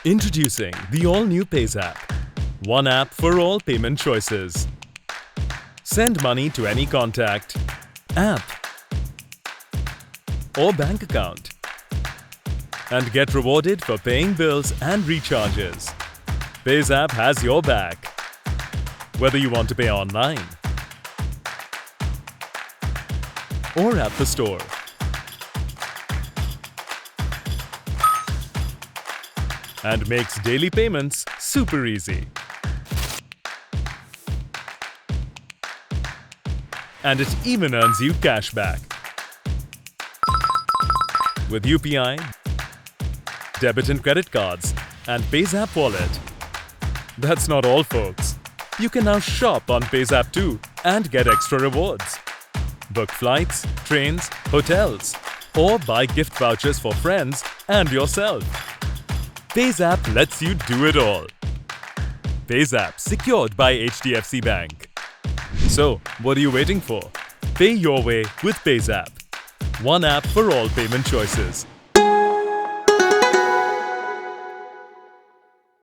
Introducing the all-new PayZapp. One app for all payment choices. Send money to any contact, app, or bank account. And get rewarded for paying bills and recharges. PayZapp has your back. Whether you want to pay online or at the store. And makes daily payments super easy. And it even earns you cashback. With UPI, debit and credit cards, and PayZapp Wallet. That's not all, folks. You can now shop on PayZapp too and get extra rewards. Book flights, trains, hotels, or buy gift vouchers for friends and yourself. PayZapp lets you do it all. PayZapp, secured by HDFC Bank. So, what are you waiting for? Pay your way with PayZapp. One app for all payment choices.